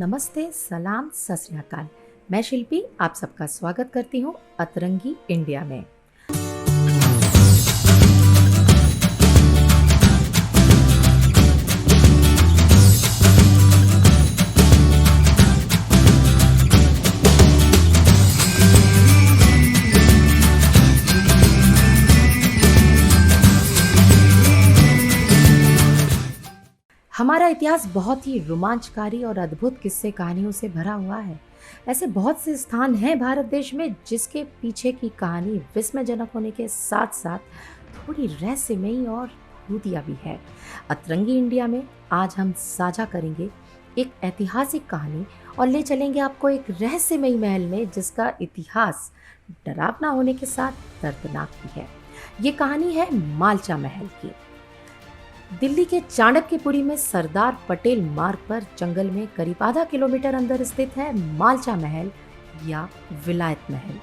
नमस्ते, सलाम, सत श्री अकाल। मैं शिल्पी आप सबका स्वागत करती हूँ अतरंगी इंडिया में। हमारा इतिहास बहुत ही रोमांचकारी और अद्भुत किस्से कहानियों से भरा हुआ है। ऐसे बहुत से स्थान हैं भारत देश में जिसके पीछे की कहानी विस्मयजनक होने के साथ साथ थोड़ी रहस्यमयी और भूतिया भी है। अतरंगी इंडिया में आज हम साझा करेंगे एक ऐतिहासिक कहानी और ले चलेंगे आपको एक रहस्यमयी महल में जिसका इतिहास डरावना होने के साथ दर्दनाक भी है। ये कहानी है मालचा महल की। दिल्ली के चाणक्यपुरी में सरदार पटेल मार्ग पर जंगल में करीब आधा किलोमीटर अंदर स्थित है मालचा महल या विलायत महल।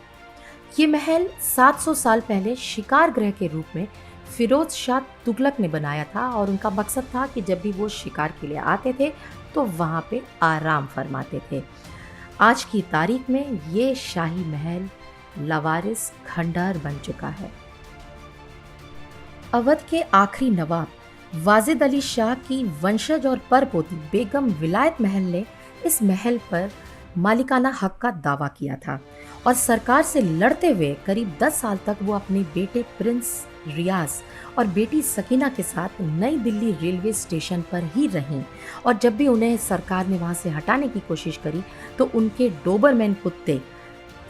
ये महल 700 साल पहले शिकार गृह के रूप में फिरोज शाह तुगलक ने बनाया था और उनका मकसद था कि जब भी वो शिकार के लिए आते थे तो वहां पे आराम फरमाते थे। आज की तारीख में ये शाही महल लवारिस खंडहर बन चुका है। अवध के आखिरी नवाब वाजिद अली शाह की वंशज और परपोती बेगम विलायत महल ने इस महल पर मालिकाना हक का दावा किया था और सरकार से लड़ते हुए करीब 10 साल तक वो अपने बेटे प्रिंस रियाज और बेटी सकीना के साथ नई दिल्ली रेलवे स्टेशन पर ही रहीं। और जब भी उन्हें सरकार ने वहां से हटाने की कोशिश करी तो उनके डोबरमैन कुत्ते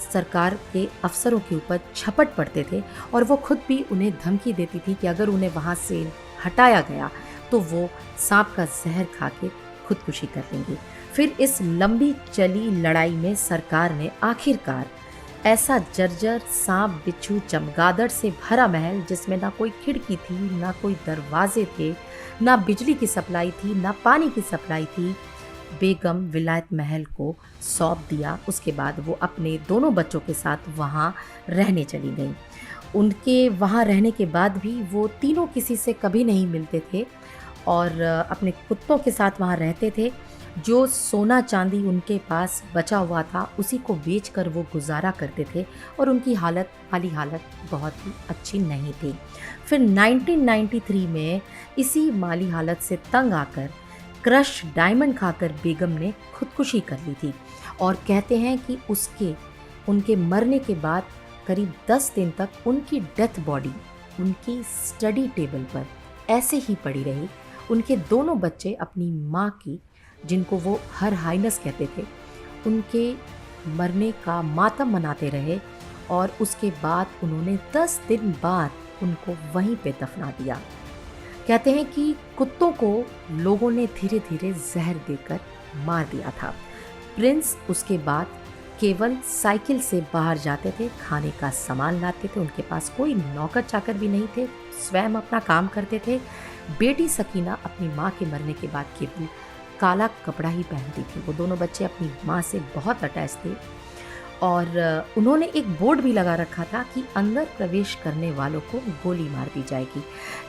सरकार के अफसरों के ऊपर झपट पड़ते थे और वो खुद भी उन्हें धमकी देती थी कि अगर उन्हें वहां से हटाया गया तो वो सांप का जहर खा के खुदकुशी कर लेंगे। फिर इस लंबी चली लड़ाई में सरकार ने आखिरकार ऐसा जर्जर सांप बिच्छू चमगादड़ से भरा महल जिसमें ना कोई खिड़की थी, ना कोई दरवाजे थे, ना बिजली की सप्लाई थी, ना पानी की सप्लाई थी, बेगम विलायत महल को सौंप दिया। उसके बाद वो अपने दोनों बच्चों के साथ वहाँ रहने चली गई। उनके वहाँ रहने के बाद भी वो तीनों किसी से कभी नहीं मिलते थे और अपने कुत्तों के साथ वहाँ रहते थे। जो सोना चांदी उनके पास बचा हुआ था उसी को बेचकर वो गुजारा करते थे और उनकी माली हालत बहुत ही अच्छी नहीं थी। फिर 1993 में इसी माली हालत से तंग आकर क्रश डायमंड खाकर बेगम ने खुदकुशी कर ली थी और कहते हैं कि उनके मरने के बाद करीब 10 दिन तक उनकी डेथ बॉडी उनकी स्टडी टेबल पर ऐसे ही पड़ी रही। उनके दोनों बच्चे अपनी माँ की, जिनको वो हर हाइनस कहते थे, उनके मरने का मातम मनाते रहे और उसके बाद उन्होंने 10 दिन बाद उनको वहीं पे दफना दिया। कहते हैं कि कुत्तों को लोगों ने धीरे धीरे जहर देकर मार दिया था। प्रिंस उसके बाद केवल साइकिल से बाहर जाते थे, खाने का सामान लाते थे, उनके पास कोई नौकर चाकर भी नहीं थे, स्वयं अपना काम करते थे। बेटी सकीना अपनी माँ के मरने के बाद केवल काला कपड़ा ही पहनती थी। वो दोनों बच्चे अपनी माँ से बहुत अटैच थे और उन्होंने एक बोर्ड भी लगा रखा था कि अंदर प्रवेश करने वालों को गोली मार दी जाएगी।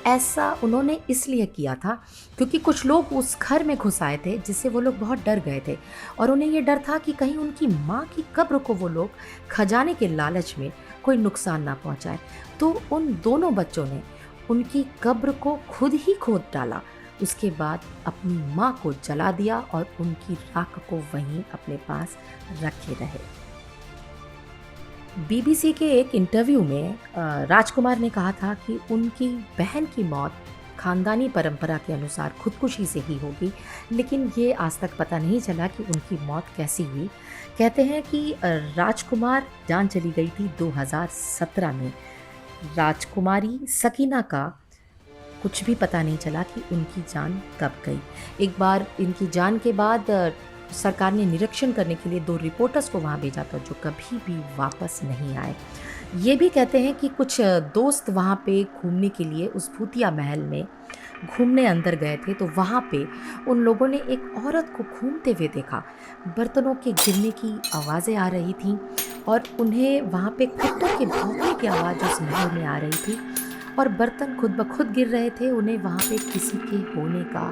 ऐसा उन्होंने इसलिए किया था क्योंकि कुछ लोग उस घर में घुस आए थे जिससे वो लोग बहुत डर गए थे और उन्हें ये डर था कि कहीं उनकी माँ की कब्र को वो लोग खजाने के लालच में कोई नुकसान ना पहुँचाए। तो उन दोनों बच्चों ने उनकी कब्र को खुद ही खोद डाला। उसके बाद अपनी माँ को जला दिया और उनकी राख को वहीं अपने पास रखे रहे। बीबीसी के एक इंटरव्यू में राजकुमार ने कहा था कि उनकी बहन की मौत खानदानी परंपरा के अनुसार खुदकुशी से ही होगी, लेकिन ये आज तक पता नहीं चला कि उनकी मौत कैसी हुई। कहते हैं कि राजकुमार जान चली गई थी 2017 में। राजकुमारी सकीना का कुछ भी पता नहीं चला कि उनकी जान कब गई। एक बार इनकी जान के बाद सरकार ने निरीक्षण करने के लिए 2 रिपोर्टर्स को वहाँ भेजा था जो कभी भी वापस नहीं आए। ये भी कहते हैं कि कुछ दोस्त वहाँ पे घूमने के लिए उस भूतिया महल में घूमने अंदर गए थे तो वहाँ पे उन लोगों ने एक औरत को घूमते हुए देखा। बर्तनों के गिरने की आवाज़ें आ रही थीं और उन्हें वहाँ पे कुत्तों के भौंकने की आवाज़ उस महल में आ रही थी और बर्तन खुद ब खुद गिर रहे थे। उन्हें वहाँ पे किसी के होने का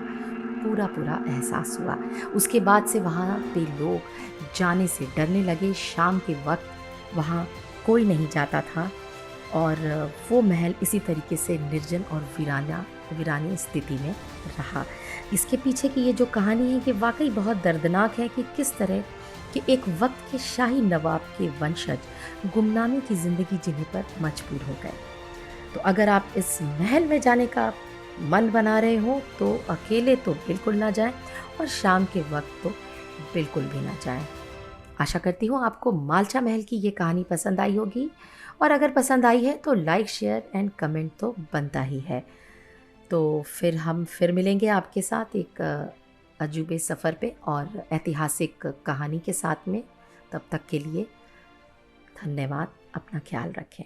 पूरा पूरा एहसास हुआ। उसके बाद से वहाँ पे लोग जाने से डरने लगे। शाम के वक्त वहाँ कोई नहीं जाता था और वो महल इसी तरीके से निर्जन और वीरानी स्थिति में रहा। इसके पीछे की ये जो कहानी है कि वाकई बहुत दर्दनाक है कि किस तरह कि एक वक्त के शाही नवाब के वंशज गुमनामी की ज़िंदगी जीने पर मजबूर हो गए। तो अगर आप इस महल में जाने का मन बना रहे हो तो अकेले तो बिल्कुल ना जाएं और शाम के वक्त तो बिल्कुल भी ना जाएं। आशा करती हूँ आपको मालचा महल की ये कहानी पसंद आई होगी और अगर पसंद आई है तो लाइक शेयर एंड कमेंट तो बनता ही है। तो फिर हम फिर मिलेंगे आपके साथ एक अजूबे सफ़र पे और ऐतिहासिक कहानी के साथ में। तब तक के लिए धन्यवाद। अपना ख्याल रखें।